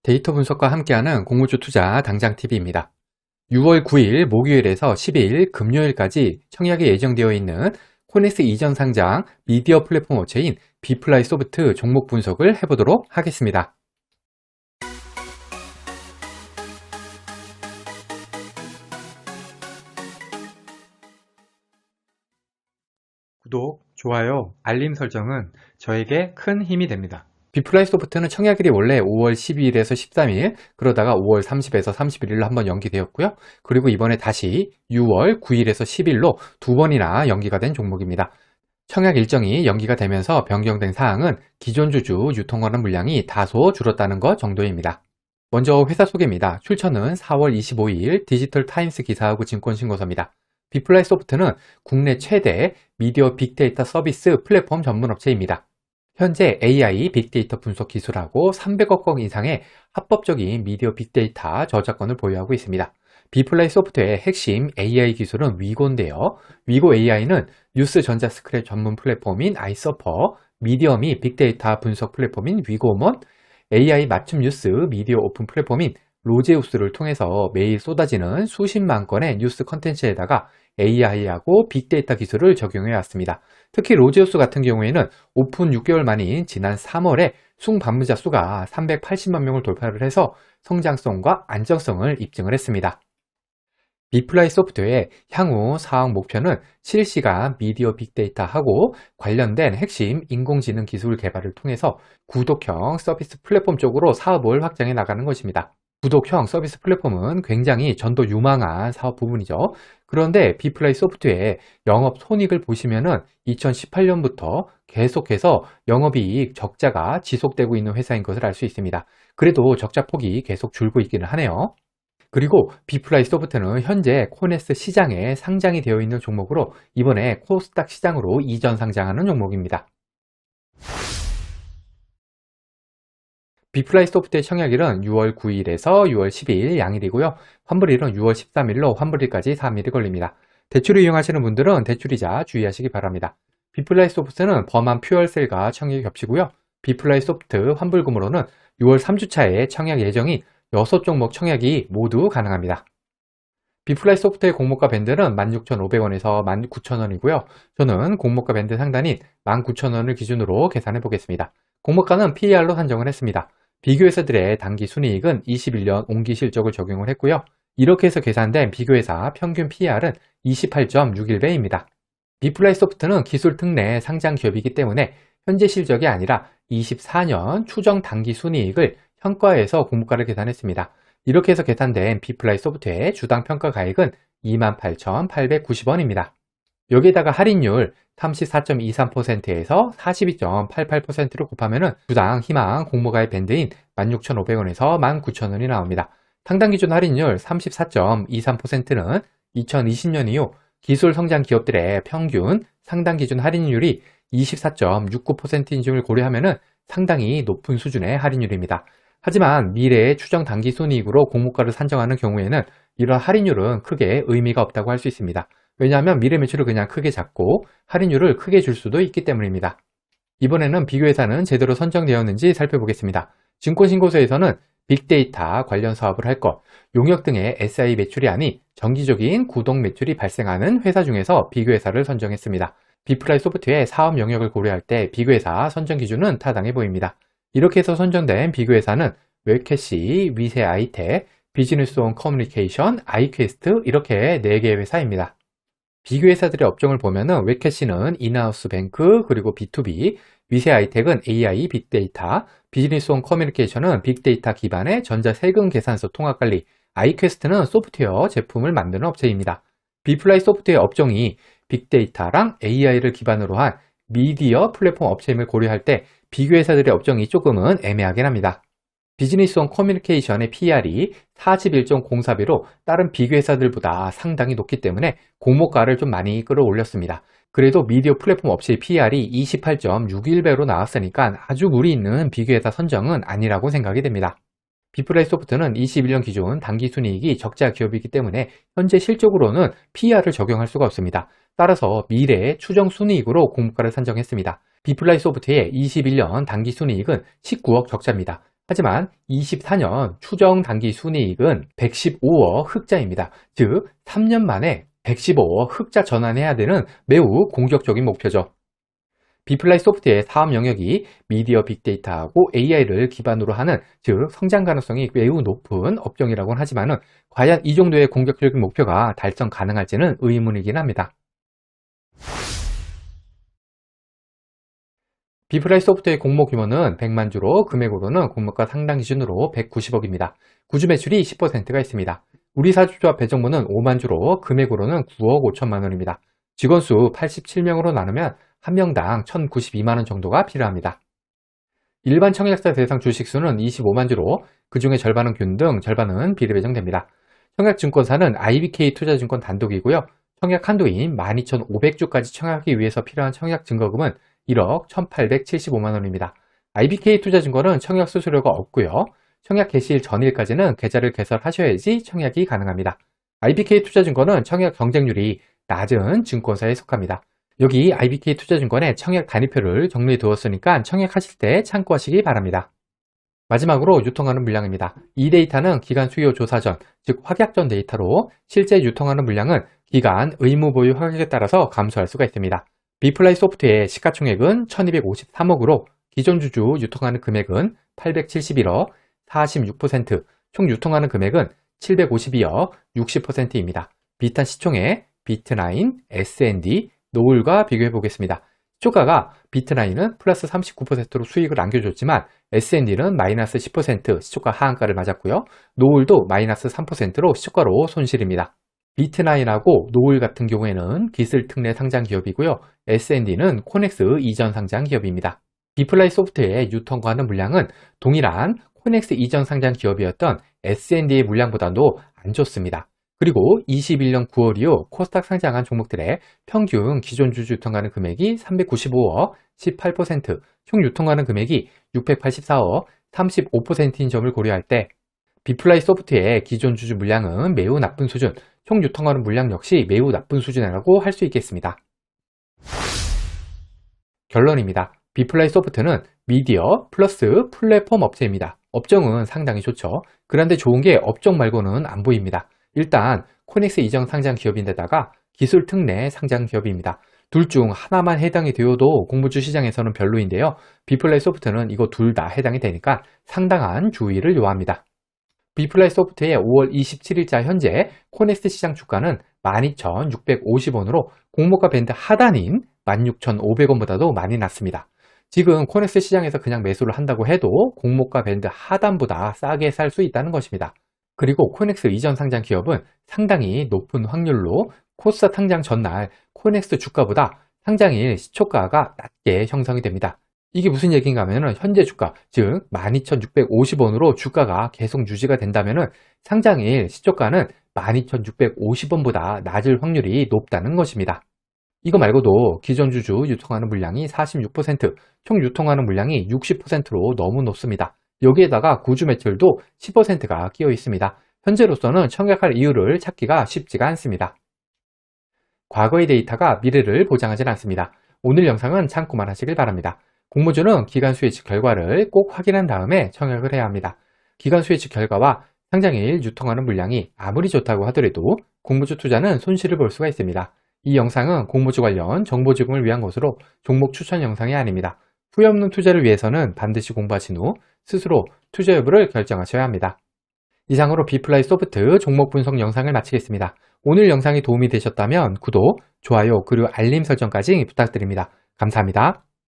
데이터 분석과 함께하는 공모주 투자 당장 TV입니다. 6월 9일 목요일에서 10일 금요일까지 청약이 예정되어 있는 코넥스 이전 상장 미디어 플랫폼 업체인 비플라이 소프트 종목 분석을 해보도록 하겠습니다. 구독, 좋아요, 알림 설정은 저에게 큰 힘이 됩니다. 비플라이 소프트는 청약일이 원래 5월 12일에서 13일, 그러다가 5월 30일에서 31일로 한번 연기되었고요. 그리고 이번에 다시 6월 9일에서 10일로 두 번이나 연기가 된 종목입니다. 청약 일정이 연기가 되면서 변경된 사항은 기존 주주 유통하는 물량이 다소 줄었다는 것 정도입니다. 먼저 회사 소개입니다. 출처는 4월 25일 디지털 타임스 기사하고 증권신고서입니다. 비플라이 소프트는 국내 최대 미디어 빅데이터 서비스 플랫폼 전문 업체입니다. 현재 AI 빅데이터 분석 기술하고 300억 원 이상의 합법적인 미디어 빅데이터 저작권을 보유하고 있습니다. 비플라이 소프트의 핵심 AI 기술은 위고인데요. 위고 AI는 뉴스 전자 스크랩 전문 플랫폼인 아이서퍼, 미디어 및 빅데이터 분석 플랫폼인 위고몬, AI 맞춤 뉴스 미디어 오픈 플랫폼인 로제우스를 통해서 매일 쏟아지는 수십만 건의 뉴스 컨텐츠에다가 AI하고 빅데이터 기술을 적용해 왔습니다. 특히 로제우스 같은 경우에는 오픈 6개월 만인 지난 3월에 순방문자 수가 380만 명을 돌파를 해서 성장성과 안정성을 입증을 했습니다. 비플라이 소프트의 향후 사업 목표는 실시간 미디어 빅데이터하고 관련된 핵심 인공지능 기술 개발을 통해서 구독형 서비스 플랫폼 쪽으로 사업을 확장해 나가는 것입니다. 구독형 서비스 플랫폼은 굉장히 전도 유망한 사업 부분이죠. 그런데 비플라이 소프트의 영업 손익을 보시면은 2018년부터 계속해서 영업이익 적자가 지속되고 있는 회사인 것을 알 수 있습니다. 그래도 적자 폭이 계속 줄고 있기는 하네요. 그리고 비플라이 소프트는 현재 코넥스 시장에 상장이 되어 있는 종목으로 이번에 코스닥 시장으로 이전 상장하는 종목입니다. 비플라이 소프트의 청약일은 6월 9일에서 6월 10일 양일이고요. 환불일은 6월 13일로 환불일까지 3일이 걸립니다. 대출을 이용하시는 분들은 대출이자 주의하시기 바랍니다. 비플라이 소프트는 범한 퓨얼셀과 청약이 겹치고요. 비플라이 소프트 환불금으로는 6월 3주차에 청약 예정인 6종목 청약이 모두 가능합니다. 비플라이 소프트의 공모가 밴드는 16,500원에서 19,000원이고요. 저는 공모가 밴드 상단인 19,000원을 기준으로 계산해 보겠습니다. 공모가는 PER로 산정을 했습니다. 비교회사들의 단기 순이익은 21년 온기 실적을 적용을 했고요. 이렇게 해서 계산된 비교회사 평균 PER은 28.61배입니다. 비플라이 소프트는 기술 특례 상장 기업이기 때문에 현재 실적이 아니라 24년 추정 단기 순이익을 현가에서 공모가를 계산했습니다. 이렇게 해서 계산된 비플라이 소프트의 주당 평가 가액은 28,890원입니다. 여기에다가 할인율 34.23%에서 42.88%를 곱하면 주당 희망 공모가의 밴드인 16,500원에서 19,000원이 나옵니다. 상당 기준 할인율 34.23%는 2020년 이후 기술 성장 기업들의 평균 상당 기준 할인율이 24.69%인 점을 고려하면 상당히 높은 수준의 할인율입니다. 하지만 미래의 추정 단기 순이익으로 공모가를 산정하는 경우에는 이런 할인율은 크게 의미가 없다고 할 수 있습니다. 왜냐하면 미래 매출을 그냥 크게 잡고 할인율을 크게 줄 수도 있기 때문입니다. 이번에는 비교회사는 제대로 선정되었는지 살펴보겠습니다. 증권신고서에서는 빅데이터 관련 사업을 할 것, 용역 등의 SI 매출이 아닌 정기적인 구독 매출이 발생하는 회사 중에서 비교회사를 선정했습니다. 비플라이 소프트의 사업 영역을 고려할 때 비교회사 선정 기준은 타당해 보입니다. 이렇게 해서 선정된 비교회사는 웹캐시, 위세 아이텍, 비즈니스온 커뮤니케이션, 아이퀘스트 이렇게 4개의 회사입니다. 비교회사들의 업종을 보면은 웹캐시는 인하우스 뱅크 그리고 B2B, 위세 아이텍은 AI 빅데이터, 비즈니스온 커뮤니케이션은 빅데이터 기반의 전자세금 계산서 통합관리, 아이퀘스트는 소프트웨어 제품을 만드는 업체입니다. 비플라이 소프트의 업종이 빅데이터랑 AI를 기반으로 한 미디어 플랫폼 업체임을 고려할 때 비교회사들의 업종이 조금은 애매하긴 합니다. 비즈니스온 커뮤니케이션의 PER이 41.04배로 다른 비교회사들보다 상당히 높기 때문에 공모가를 좀 많이 끌어올렸습니다. 그래도 미디어 플랫폼 업체의 PER이 28.61배로 나왔으니까 아주 무리 있는 비교회사 선정은 아니라고 생각이 됩니다. 비플라이 소프트는 21년 기준 당기순이익이 적자 기업이기 때문에 현재 실적으로는 PER을 적용할 수가 없습니다. 따라서 미래의 추정 순이익으로 공모가를 산정했습니다. 비플라이 소프트의 21년 당기순이익은 19억 적자입니다. 하지만 24년 추정 단기 순이익은 115억 흑자입니다. 즉 3년 만에 115억 흑자 전환해야 되는 매우 공격적인 목표죠. 비플라이 소프트의 사업 영역이 미디어 빅데이터하고 AI를 기반으로 하는, 즉 성장 가능성이 매우 높은 업종이라고는 하지만 과연 이 정도의 공격적인 목표가 달성 가능할지는 의문이긴 합니다. 비플라이 소프트의 공모 규모는 100만 주로, 금액으로는 공모가 상당 기준으로 190억입니다. 구주 매출이 10%가 있습니다. 우리 사주조합 배정모는 5만 주로, 금액으로는 9억 5천만 원입니다. 직원 수 87명으로 나누면 한 명당 1,092만 원 정도가 필요합니다. 일반 청약자 대상 주식수는 25만 주로, 그 중에 절반은 균등, 절반은 비례 배정됩니다. 청약증권사는 IBK 투자증권 단독이고요. 청약 한도인 12,500주까지 청약하기 위해서 필요한 청약 증거금은 1억 1,875만 원입니다. IBK 투자증권은 청약 수수료가 없고요. 청약 개시일 전일까지는 계좌를 개설하셔야지 청약이 가능합니다. IBK 투자증권은 청약 경쟁률이 낮은 증권사에 속합니다. 여기 IBK 투자증권의 청약 단위표를 정리해 두었으니까 청약하실 때 참고하시기 바랍니다. 마지막으로 유통하는 물량입니다. 이 데이터는 기간 수요 조사 전, 즉 확약 전 데이터로 실제 유통하는 물량은 기간 의무 보유 확약에 따라서 감소할 수가 있습니다. 비플라이 소프트의 시가총액은 1253억으로 기존 주주 유통하는 금액은 871억, 46%, 총 유통하는 금액은 752억, 60%입니다. 비탄 시총액, 비트9, S&D, 노을과 비교해 보겠습니다. 시초가가 비트9은 플러스 39%로 수익을 안겨줬지만 S&D는 마이너스 10% 시초가 하한가를 맞았고요. 노을도 마이너스 3%로 시초가로 손실입니다. 비트9하고 노을 같은 경우에는 기술 특례 상장 기업이고요. S&D는 코넥스 이전 상장 기업입니다. 비플라이 소프트의 유통하는 물량은 동일한 코넥스 이전 상장 기업이었던 S&D의 물량보다도 안 좋습니다. 그리고 21년 9월 이후 코스닥 상장한 종목들의 평균 기존 주주 유통하는 금액이 395억, 18%, 총 유통하는 금액이 684억, 35%인 점을 고려할 때 비플라이 소프트의 기존 주주 물량은 매우 나쁜 수준, 총 유통하는 물량 역시 매우 나쁜 수준이라고 할 수 있겠습니다. 결론입니다. 비플라이 소프트는 미디어 플러스 플랫폼 업체입니다. 업종은 상당히 좋죠. 그런데 좋은 게 업종 말고는 안 보입니다. 일단 코넥스 이전 상장 기업인데다가 기술 특례 상장 기업입니다. 둘 중 하나만 해당이 되어도 공모주 시장에서는 별로인데요. 비플라이 소프트는 이거 둘 다 해당이 되니까 상당한 주의를 요합니다. 비플라이 소프트의 5월 27일자 현재 코넥스 시장 주가는 12,650원으로 공모가 밴드 하단인 16,500원보다도 많이 낮습니다. 지금 코넥스 시장에서 그냥 매수를 한다고 해도 공모가 밴드 하단보다 싸게 살 수 있다는 것입니다. 그리고 코넥스 이전 상장 기업은 상당히 높은 확률로 코스닥 상장 전날 코넥스 주가보다 상장일 시초가가 낮게 형성이 됩니다. 이게 무슨 얘기인가 하면 현재 주가, 즉 12,650원으로 주가가 계속 유지가 된다면 상장일 시초가는 12,650원보다 낮을 확률이 높다는 것입니다. 이거 말고도 기존 주주 유통하는 물량이 46%, 총 유통하는 물량이 60%로 너무 높습니다. 여기에다가 구주 매출도 10%가 끼어 있습니다. 현재로서는 청약할 이유를 찾기가 쉽지가 않습니다. 과거의 데이터가 미래를 보장하진 않습니다. 오늘 영상은 참고만 하시길 바랍니다. 공모주는 기간 수혜측 결과를 꼭 확인한 다음에 청약을 해야 합니다. 기간 수혜측 결과와 상장일 유통하는 물량이 아무리 좋다고 하더라도 공모주 투자는 손실을 볼 수가 있습니다. 이 영상은 공모주 관련 정보 제공을 위한 것으로 종목 추천 영상이 아닙니다. 후회 없는 투자를 위해서는 반드시 공부하신 후 스스로 투자 여부를 결정하셔야 합니다. 이상으로 비플라이 소프트 종목 분석 영상을 마치겠습니다. 오늘 영상이 도움이 되셨다면 구독, 좋아요, 그리고 알림 설정까지 부탁드립니다. 감사합니다.